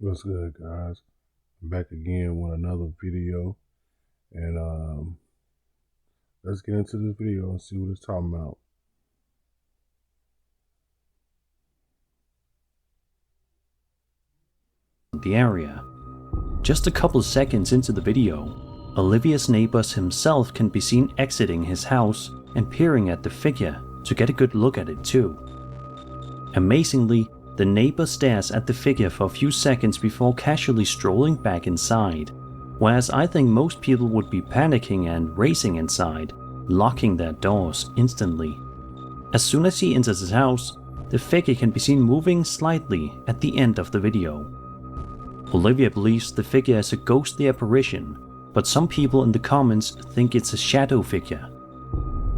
What's good, guys? I'm back again with another video, and let's get into this video and see what it's talking about. The area. Just a couple seconds into the video, Olivia's neighbors himself can be seen exiting his house and peering at the figure to get a good look at it too. Amazingly, the neighbor stares at the figure for a few seconds before casually strolling back inside, whereas I think most people would be panicking and racing inside, locking their doors instantly. As soon as he enters his house, the figure can be seen moving slightly at the end of the video. Olivia believes the figure is a ghostly apparition, but some people in the comments think it's a shadow figure.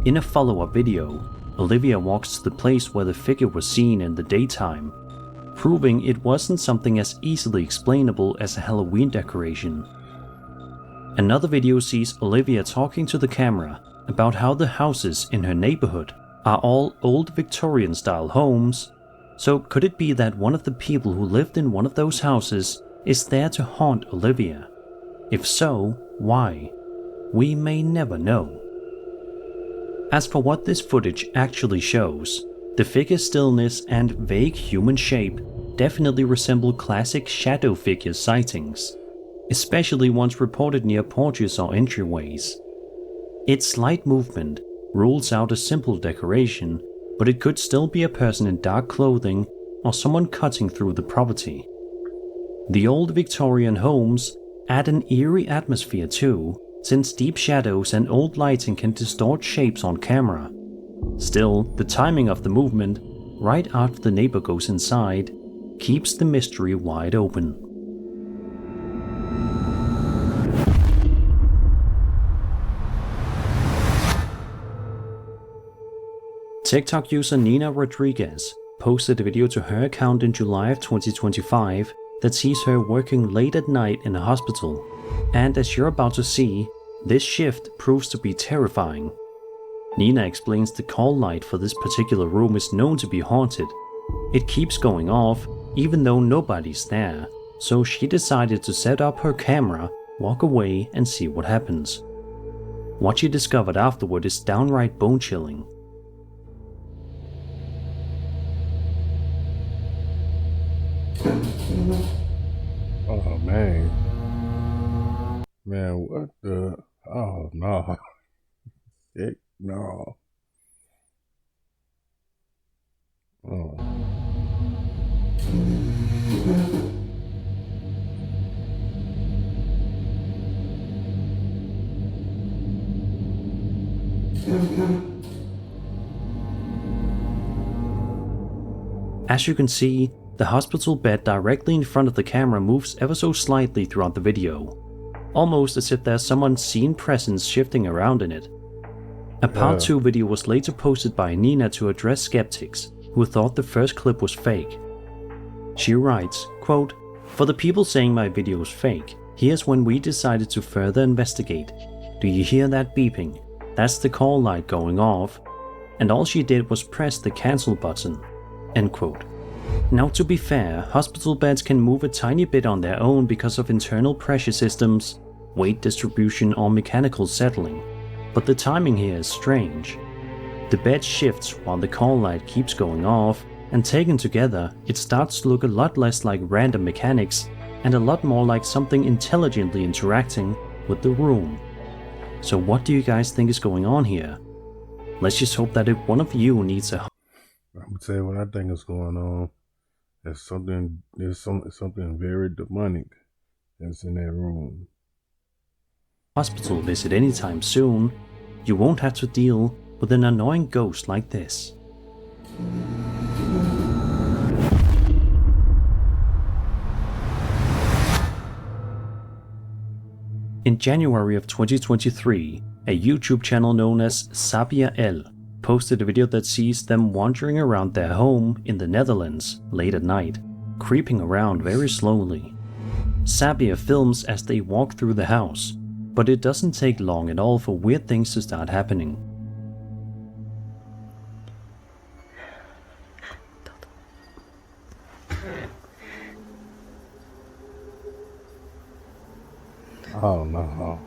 In a follow-up video, Olivia walks to the place where the figure was seen in the daytime, proving it wasn't something as easily explainable as a Halloween decoration. Another video sees Olivia talking to the camera about how the houses in her neighborhood are all old Victorian-style homes, so could it be that one of the people who lived in one of those houses is there to haunt Olivia? If so, why? We may never know. As for what this footage actually shows, the figure's stillness and vague human shape definitely resemble classic shadow figure sightings, especially ones reported near porches or entryways. Its slight movement rules out a simple decoration, but it could still be a person in dark clothing or someone cutting through the property. The old Victorian homes add an eerie atmosphere too, since deep shadows and old lighting can distort shapes on camera. Still, the timing of the movement, right after the neighbor goes inside, keeps the mystery wide open. TikTok user Nina Rodriguez posted a video to her account in July of 2025 that sees her working late at night in a hospital, and as you're about to see, this shift proves to be terrifying. Nina explains the call light for this particular room is known to be haunted. It keeps going off even though nobody's there, so she decided to set up her camera, walk away and see what happens. What she discovered afterward is downright bone-chilling. Oh man, what the? Oh no, heck no. Oh. As you can see, the hospital bed directly in front of the camera moves ever so slightly throughout the video, almost as if there's someone's seen presence shifting around in it. A part 2 video was later posted by Nina to address skeptics who thought the first clip was fake. She writes, quote, "For the people saying my video is fake, here's when we decided to further investigate. Do you hear that beeping? That's the call light going off. And all she did was press the cancel button." End quote. Now, to be fair, hospital beds can move a tiny bit on their own because of internal pressure systems, weight distribution or mechanical settling, but the timing here is strange. The bed shifts while the call light keeps going off, and taken together, it starts to look a lot less like random mechanics and a lot more like something intelligently interacting with the room. So what do you guys think is going on here? Let's just hope that if one of you needs a I'm gonna tell you what I think is going on. There's something very demonic that's in that room. hospital visit anytime soon, you won't have to deal with an annoying ghost like this. In January of 2023, a YouTube channel known as Sabia L posted a video that sees them wandering around their home in the Netherlands late at night, creeping around very slowly. Sabia films as they walk through the house, but it doesn't take long at all for weird things to start happening. Oh no.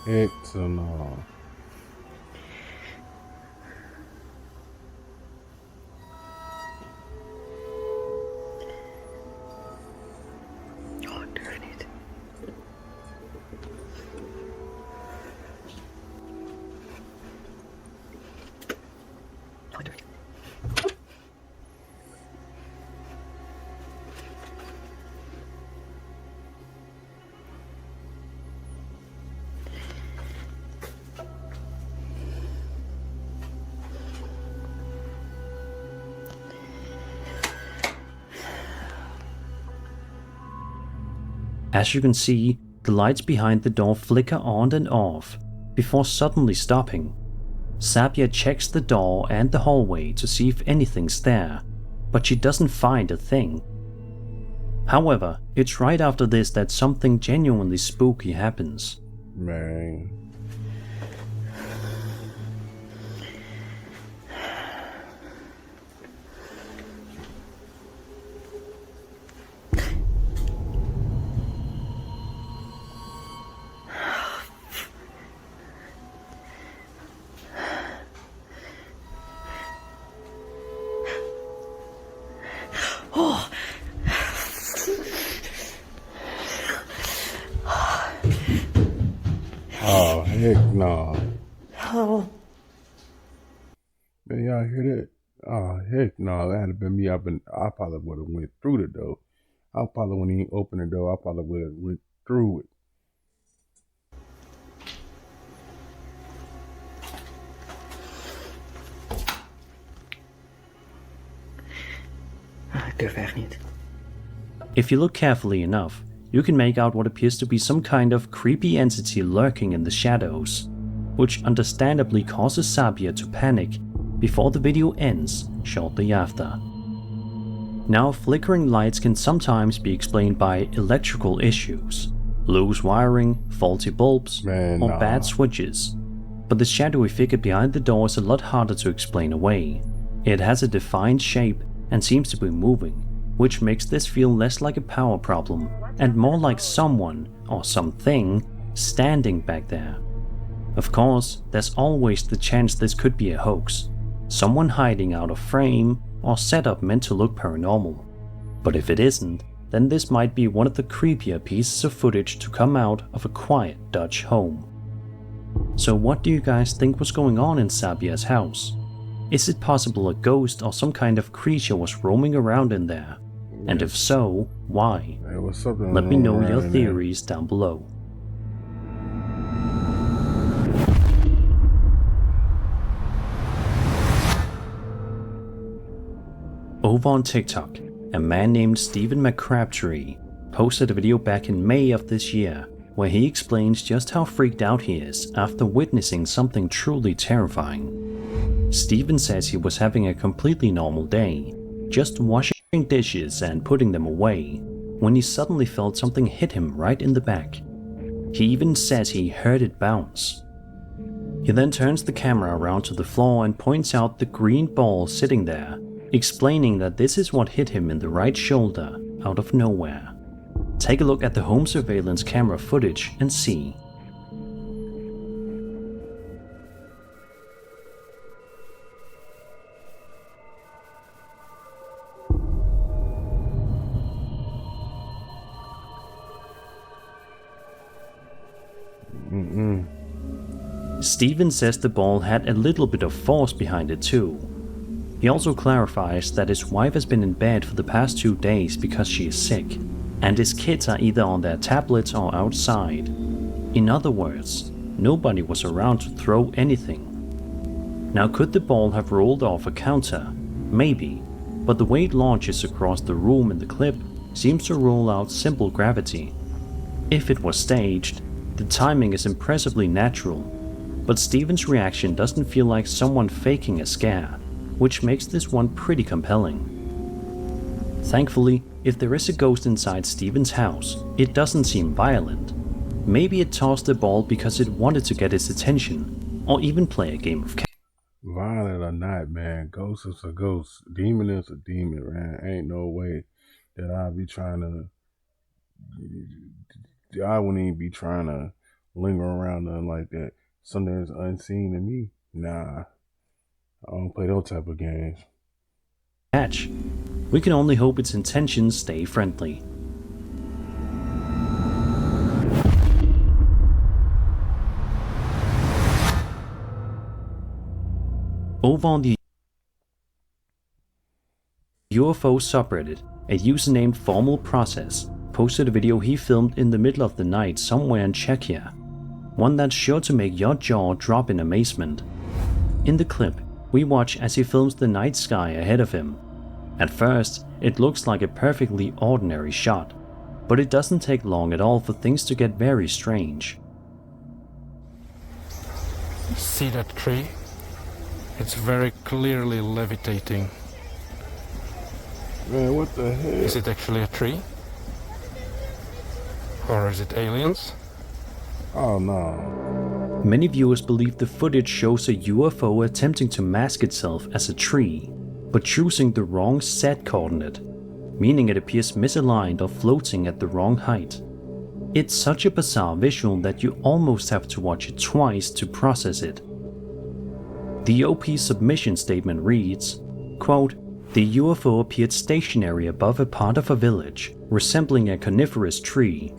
Heck to no. Oh, ik durf niet. Oh, ik durf niet. As you can see, the lights behind the door flicker on and off, before suddenly stopping. Sabia checks the door and the hallway to see if anything's there, but she doesn't find a thing. However, it's right after this that something genuinely spooky happens. Man. Oh, Oh heck no. oh. Man, y'all hear that? Oh heck no, that had been me. I probably would have went through the door. I probably wouldn't even open the door. I probably would have went through it. Ik durf echt niet. If you look carefully enough, you can make out what appears to be some kind of creepy entity lurking in the shadows, which understandably causes Sabia to panic before the video ends shortly after. Now, flickering lights can sometimes be explained by electrical issues, loose wiring, faulty bulbs, Man, or nah. bad switches, but the shadowy figure behind the door is a lot harder to explain away. It has a defined shape and seems to be moving, which makes this feel less like a power problem and more like someone or something standing back there. Of course, there's always the chance this could be a hoax, someone hiding out of frame or setup meant to look paranormal. But if it isn't, then this might be one of the creepier pieces of footage to come out of a quiet Dutch home. So what do you guys think was going on in Sabia's house? Is it possible a ghost or some kind of creature was roaming around in there? And if so, why? There was something. Let me know around your in there. theories down below. Over on TikTok, a man named Stephen McCrabtree posted a video back in May of this year where he explains just how freaked out he is after witnessing something truly terrifying. Stephen says he was having a completely normal day, just washing dishes and putting them away, when he suddenly felt something hit him right in the back. He even says he heard it bounce. He then turns the camera around to the floor and points out the green ball sitting there, explaining that this is what hit him in the right shoulder out of nowhere. Take a look at the home surveillance camera footage and see. Stephen says the ball had a little bit of force behind it too. He also clarifies that his wife has been in bed for the past 2 days because she is sick, and his kids are either on their tablets or outside. In other words, nobody was around to throw anything. Now, could the ball have rolled off a counter? Maybe, but the way it launches across the room in the clip seems to roll out simple gravity. If it was staged, the timing is impressively natural, but Stephen's reaction doesn't feel like someone faking a scare, which makes this one pretty compelling. Thankfully, if there is a ghost inside Stephen's house, it doesn't seem violent. Maybe it tossed the ball because it wanted to get his attention, or even play a game of catch. Violent or not, man, ghost is a ghost. Demon is a demon, man. Ain't no way that I'll be trying to I wouldn't even be trying to linger around nothing like that. Something that's unseen to me. Nah, I don't play those type of games. Catch. We can only hope its intentions stay friendly. Over on the UFO subreddit, a user named Formal Process posted a video he filmed in the middle of the night somewhere in Czechia. One that's sure to make your jaw drop in amazement. In the clip, we watch as he films the night sky ahead of him. At first, it looks like a perfectly ordinary shot, but it doesn't take long at all for things to get very strange. See that tree? It's very clearly levitating. Man, what the heck? Is it actually a tree? Or is it aliens? Oh no. Many viewers believe the footage shows a UFO attempting to mask itself as a tree, but choosing the wrong set coordinate, meaning it appears misaligned or floating at the wrong height. It's such a bizarre visual that you almost have to watch it twice to process it. The OP submission statement reads, quote, "The UFO appeared stationary above a part of a village, resembling a coniferous tree.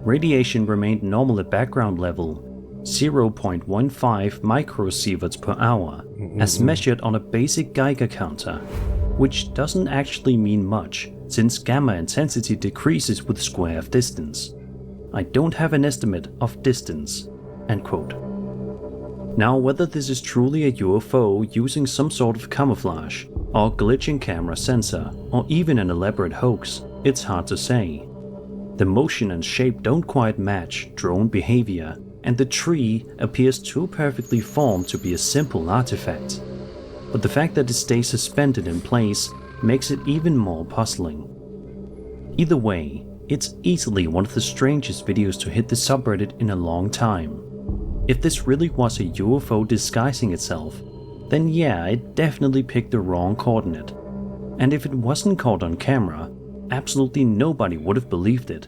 Radiation remained normal at background level, 0.15 microsieverts per hour, as measured on a basic Geiger counter, which doesn't actually mean much, since gamma intensity decreases with square of distance. I don't have an estimate of distance." End quote. Now, whether this is truly a UFO using some sort of camouflage, or glitching camera sensor, or even an elaborate hoax, it's hard to say. The motion and shape don't quite match drone behavior, and the tree appears too perfectly formed to be a simple artifact. But the fact that it stays suspended in place makes it even more puzzling. Either way, it's easily one of the strangest videos to hit the subreddit in a long time. If this really was a UFO disguising itself, then yeah, it definitely picked the wrong coordinate. And if it wasn't caught on camera, absolutely nobody would have believed it.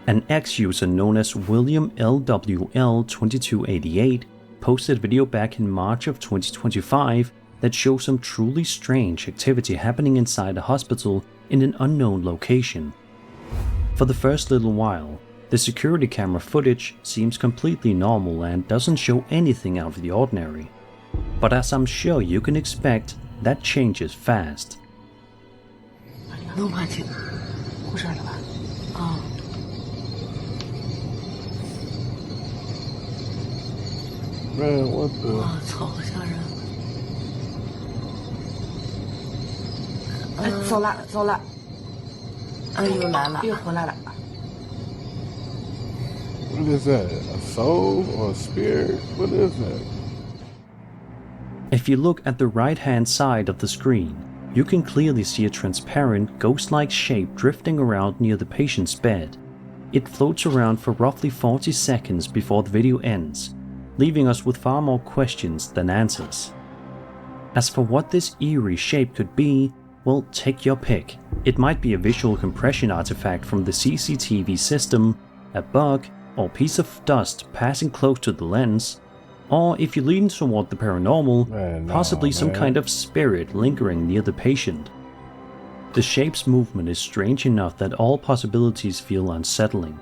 An ex-user known as William LWL2288 posted a video back in March of 2025 that shows some truly strange activity happening inside a hospital in an unknown location. For the first little while, the security camera footage seems completely normal and doesn't show anything out of the ordinary. But as I'm sure you can expect, that changes fast. 弄过去，护士了吧？啊。 Man, what the? 我操，好吓人！走了走了，又来了，又回来了。 What is that? A soul or a spirit? What is that? If you look at the right-hand side of the screen, you can clearly see a transparent, ghost-like shape drifting around near the patient's bed. It floats around for roughly 40 seconds before the video ends, leaving us with far more questions than answers. As for what this eerie shape could be, well, take your pick. It might be a visual compression artifact from the CCTV system, a bug, or piece of dust passing close to the lens, or if you lean toward the paranormal, possibly some kind of spirit lingering near the patient. The shape's movement is strange enough that all possibilities feel unsettling.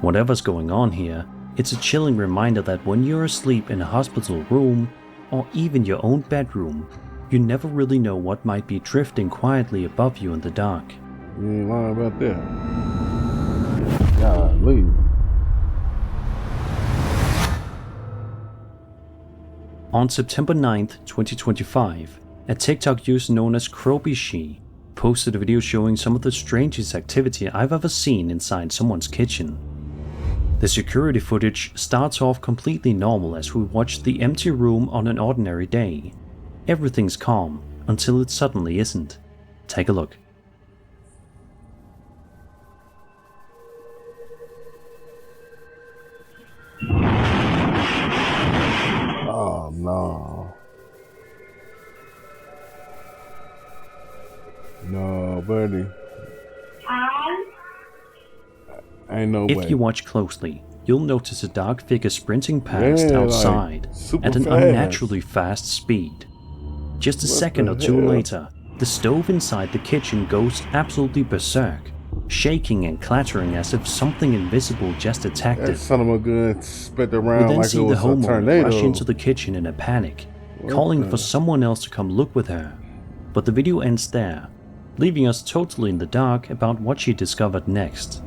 Whatever's going on here, it's a chilling reminder that when you're asleep in a hospital room, or even your own bedroom, you never really know what might be drifting quietly above you in the dark. You ain't lying about that. Golly. On September 9th, 2025, a TikTok user known as Krobishi posted a video showing some of the strangest activity I've ever seen inside someone's kitchen. The security footage starts off completely normal as we watch the empty room on an ordinary day. Everything's calm until it suddenly isn't. Take a look. Oh no. No, buddy. Ain't no way. If you watch closely, you'll notice a dark figure sprinting past Yeah, like, outside super at an fast. unnaturally fast speed. Just a second or two hell? later, the stove inside the kitchen goes absolutely berserk, shaking and clattering as if something invisible just attacked That it. son of a gun spit We around then like it see the was a homeowner tornado. rush into the kitchen in a panic, calling for someone else to come look with her. But the video ends there, leaving us totally in the dark about what she discovered next.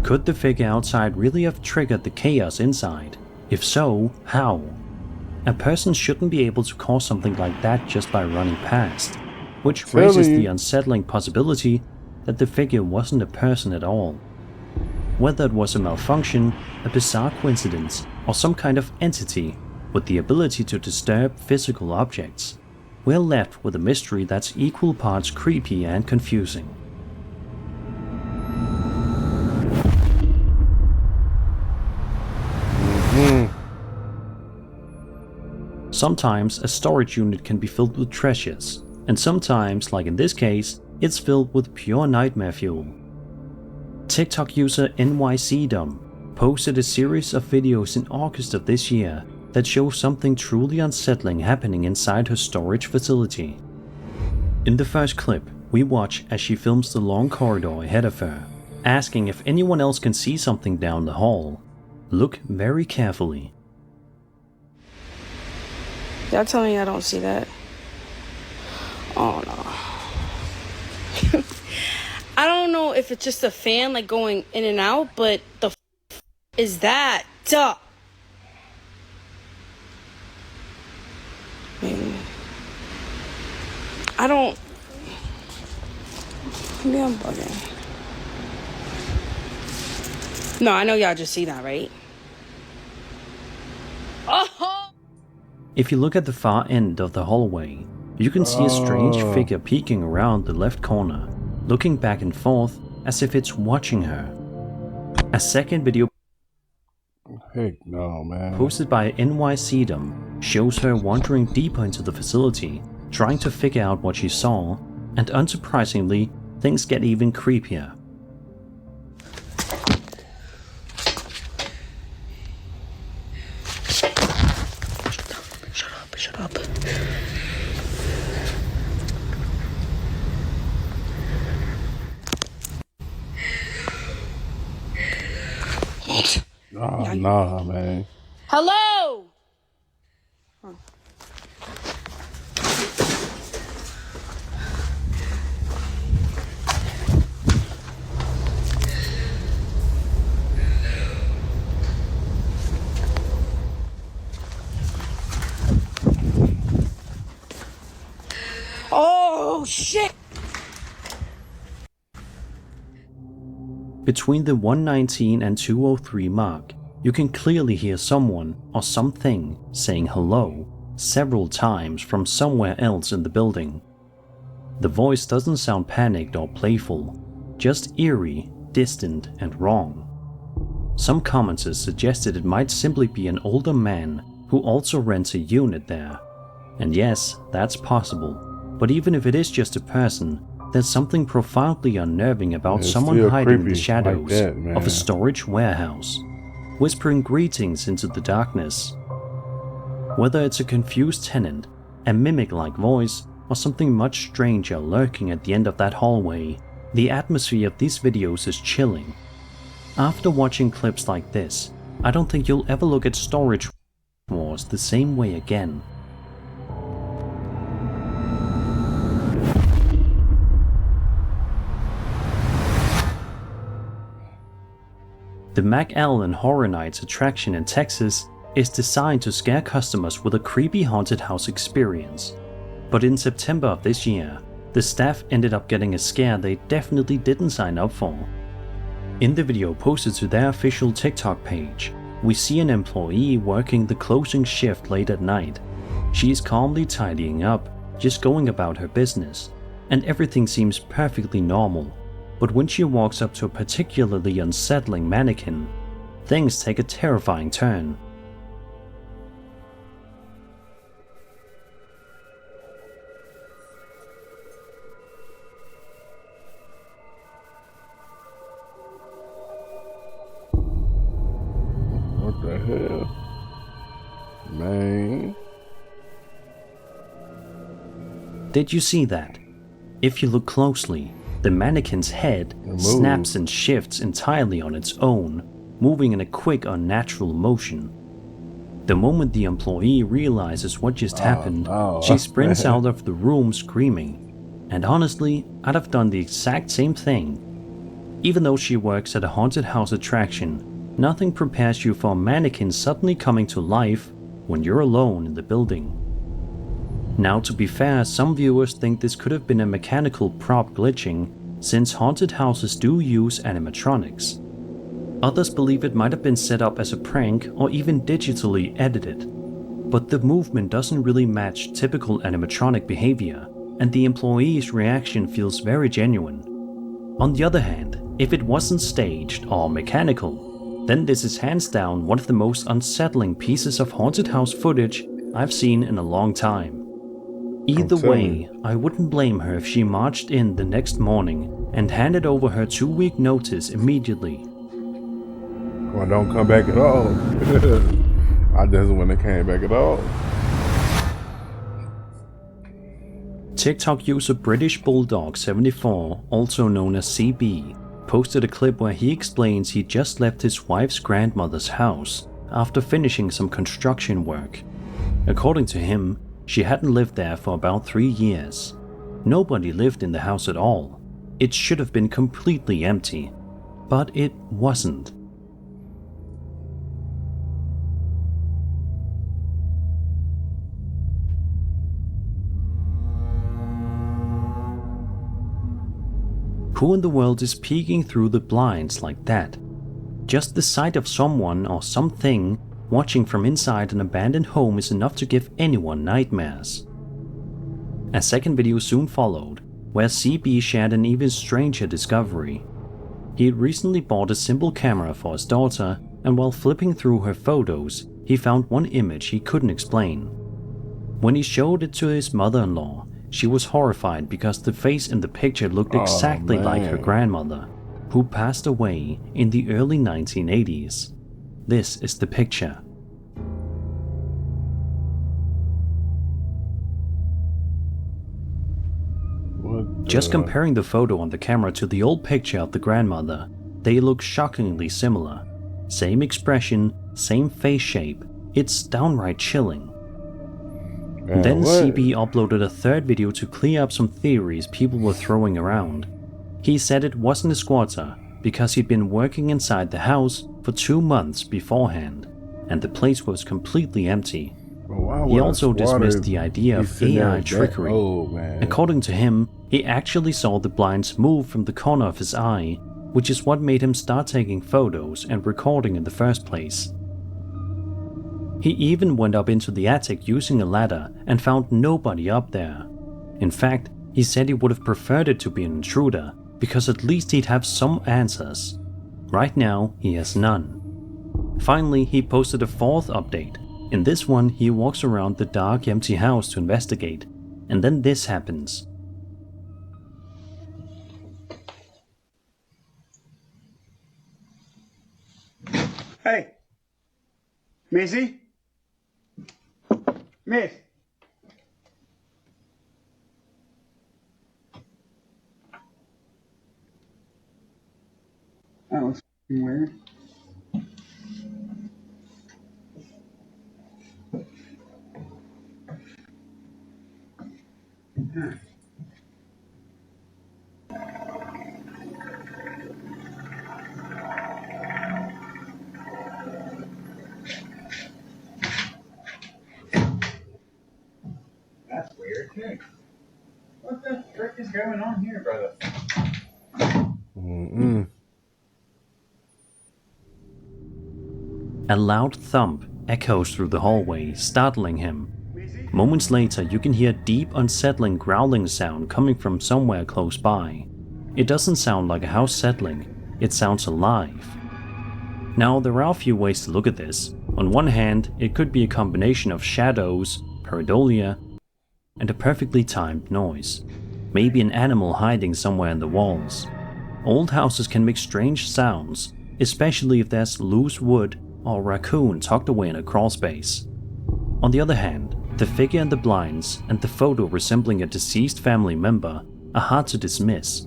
Could the figure outside really have triggered the chaos inside? If so, how? A person shouldn't be able to cause something like that just by running past, which raises the unsettling possibility that the figure wasn't a person at all. Whether it was a malfunction, a bizarre coincidence, or some kind of entity with the ability to disturb physical objects, we're left with a mystery that's equal parts creepy and confusing. Sometimes a storage unit can be filled with treasures, and sometimes, like in this case, it's filled with pure nightmare fuel. TikTok user NYCDom posted a series of videos in August of this year that show something truly unsettling happening inside her storage facility. In the first clip, we watch as she films the long corridor ahead of her, asking if anyone else can see something down the hall. Look very carefully. Y'all tell me I don't see that. Oh no. I don't know if it's just a fan like going in and out, but the is that? Duh. Maybe. I don't. Maybe I'm bugging. No, I know y'all just see that, right? Oh! If you look at the far end of the hallway, you can see a strange figure peeking around the left corner, looking back and forth as if it's watching her. A second video Heck no, man. posted by NYCDom shows her wandering deeper into the facility, trying to figure out what she saw, and unsurprisingly, things get even creepier. Shut up. Nah, man. Hello! Oh, shit! Between the 119 and 203 mark, you can clearly hear someone or something saying hello several times from somewhere else in the building. The voice doesn't sound panicked or playful, just eerie, distant, and wrong. Some commenters suggested it might simply be an older man who also rents a unit there. And yes, that's possible, but even if it is just a person, there's something profoundly unnerving about It's someone still hiding in creepy the shadows like that, man. of a storage warehouse, whispering greetings into the darkness. Whether it's a confused tenant, a mimic-like voice, or something much stranger lurking at the end of that hallway, the atmosphere of these videos is chilling. After watching clips like this, I don't think you'll ever look at Storage Wars the same way again. The McAllen Horror Nights attraction in Texas is designed to scare customers with a creepy haunted house experience. But in September of this year, the staff ended up getting a scare they definitely didn't sign up for. In the video posted to their official TikTok page, we see an employee working the closing shift late at night. She is calmly tidying up, just going about her business, and everything seems perfectly normal. But when she walks up to a particularly unsettling mannequin, things take a terrifying turn. the hell? Man. Did you see that? If you look closely, the mannequin's head snaps and shifts entirely on its own, moving in a quick, unnatural motion. The moment the employee realizes what just happened, she sprints out of the room screaming. And honestly, I'd have done the exact same thing. Even though she works at a haunted house attraction, nothing prepares you for a mannequin suddenly coming to life when you're alone in the building. Now, to be fair, some viewers think this could have been a mechanical prop glitching, since haunted houses do use animatronics. Others believe it might have been set up as a prank or even digitally edited. But the movement doesn't really match typical animatronic behavior, and the employee's reaction feels very genuine. On the other hand, if it wasn't staged or mechanical, then this is hands down one of the most unsettling pieces of haunted house footage I've seen in a long time. Either way, I wouldn't blame her if she marched in the next morning and handed over her 2-week notice immediately. Well, don't come back at all. I just wouldn't have came back at all. TikTok user British Bulldog 74, also known as CB, posted a clip where he explains he just left his wife's grandmother's house after finishing some construction work. According to him, she hadn't lived there for about 3 years. Nobody lived in the house at all. It should have been completely empty, but it wasn't. Who in the world is peeking through the blinds like that? Just the sight of someone or something watching from inside an abandoned home is enough to give anyone nightmares. A second video soon followed, where CB shared an even stranger discovery. He had recently bought a simple camera for his daughter, and while flipping through her photos, he found one image he couldn't explain. When he showed it to his mother-in-law, she was horrified because the face in the picture looked exactly like her grandmother, who passed away in the early 1980s. This is the picture. Just comparing the photo on the camera to the old picture of the grandmother, they look shockingly similar. Same expression, same face shape. It's downright chilling. Then CB uploaded a third video to clear up some theories people were throwing around. He said it wasn't a squatter because he'd been working inside the house for 2 months beforehand, and the place was completely empty. He also dismissed the idea of AI trickery. According to him, he actually saw the blinds move from the corner of his eye, which is what made him start taking photos and recording in the first place. He even went up into the attic using a ladder and found nobody up there. In fact, he said he would have preferred it to be an intruder, because at least he'd have some answers. Right now, he has none. Finally, he posted a fourth update. In this one, he walks around the dark, empty house to investigate, and then this happens. Hey! Missy? Miss? That was weird. That's weird too. What the frick is going on here, brother? A loud thump echoes through the hallway, startling him. Moments later, you can hear a deep, unsettling growling sound coming from somewhere close by. It doesn't sound like a house settling, it sounds alive. Now, there are a few ways to look at this. On one hand, it could be a combination of shadows, pareidolia, and a perfectly timed noise. Maybe an animal hiding somewhere in the walls. Old houses can make strange sounds, especially if there's loose wood or a raccoon tucked away in a crawl space. On the other hand, the figure in the blinds and the photo resembling a deceased family member are hard to dismiss.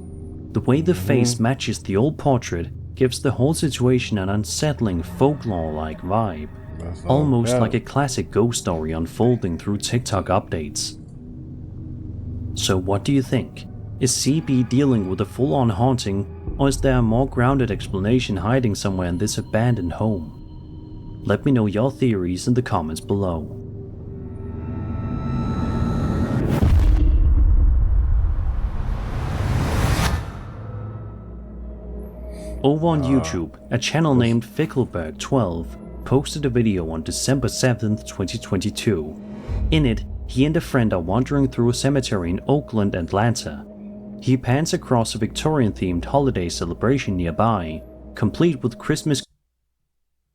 The way the face matches the old portrait gives the whole situation an unsettling folklore-like vibe, almost like a classic ghost story unfolding through TikTok updates. So what do you think? Is CB dealing with a full-on haunting, or is there a more grounded explanation hiding somewhere in this abandoned home? Let me know your theories in the comments below. Over on YouTube, a channel named Fickleberg12 posted a video on December 7th, 2022. In it, he and a friend are wandering through a cemetery in Oakland, Atlanta. He pans across a Victorian-themed holiday celebration nearby, complete with Christmas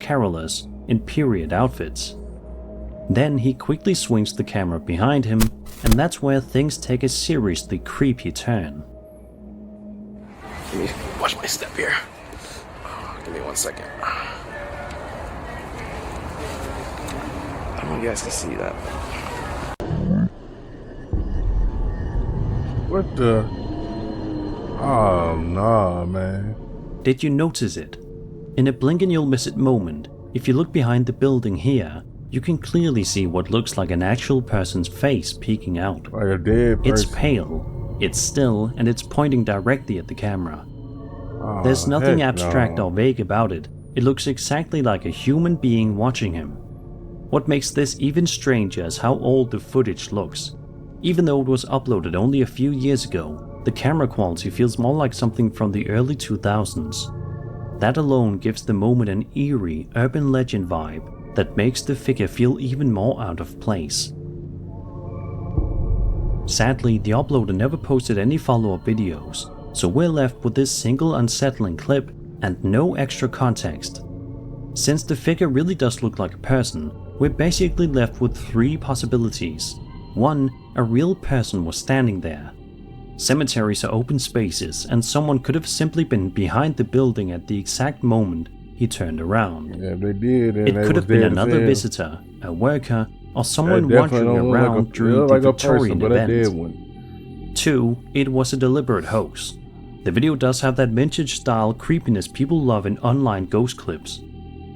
carolers in period outfits. Then he quickly swings the camera behind him, and that's where things take a seriously creepy turn. Let me watch my step here. Give me 1 second. I don't know if you guys can see that. What the? Oh, nah, man. Did you notice it? In a blink and you'll miss it moment, if you look behind the building here, you can clearly see what looks like an actual person's face peeking out. Like a dead person. It's pale, it's still, and it's pointing directly at the camera. Oh, There's nothing heck abstract no. or vague about it. It looks exactly like a human being watching him. What makes this even stranger is how old the footage looks. Even though it was uploaded only a few years ago, the camera quality feels more like something from the early 2000s. That alone gives the moment an eerie, urban legend vibe that makes the figure feel even more out of place. Sadly, the uploader never posted any follow-up videos, so we're left with this single unsettling clip and no extra context. Since the figure really does look like a person, we're basically left with 3 possibilities. 1. A real person was standing there. Cemeteries are open spaces, and someone could have simply been behind the building at the exact moment he turned around. Yeah, they did. And It they could was have been dead as another hell. visitor, a worker, or someone That definitely wandering don't look around like a, during look the like a Victorian person, but a dead event. one. 2. It was a deliberate hoax. The video does have that vintage style creepiness people love in online ghost clips.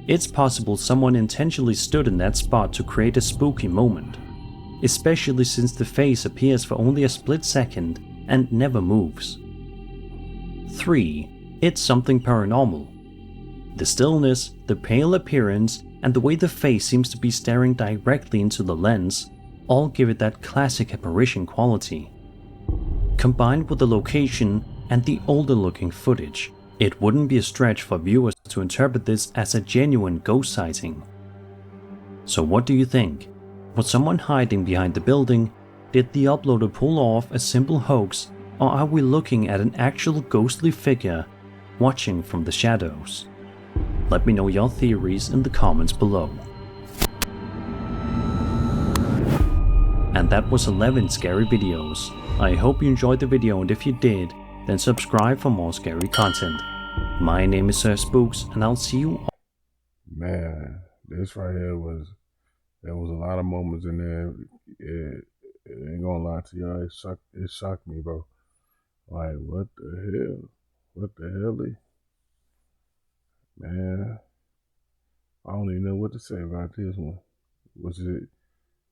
It's possible someone intentionally stood in that spot to create a spooky moment, especially since the face appears for only a split second and never moves. 3. It's something paranormal. The stillness, the pale appearance, and the way the face seems to be staring directly into the lens all give it that classic apparition quality. Combined with the location and the older looking footage, it wouldn't be a stretch for viewers to interpret this as a genuine ghost sighting. So what do you think? Was someone hiding behind the building? Did the uploader pull off a simple hoax, or are we looking at an actual ghostly figure watching from the shadows? Let me know your theories in the comments below. And that was 11 scary videos. I hope you enjoyed the video, and if you did, then subscribe for more scary content. My name is Sir Spooks, and I'll see you all. Man, this right here there was a lot of moments in there. It ain't gonna lie to y'all, it shocked me, bro. Like, what the hell? What the hell? Man, I don't even know what to say about this one. Was it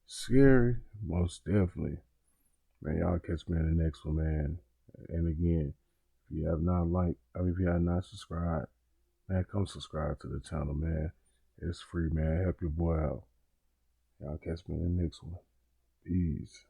scary? Most definitely. Man, y'all catch me in the next one, man. And again, if you have not subscribed, man, come subscribe to the channel, man. It's free, man. Help your boy out. Y'all catch me in the next one. Peace.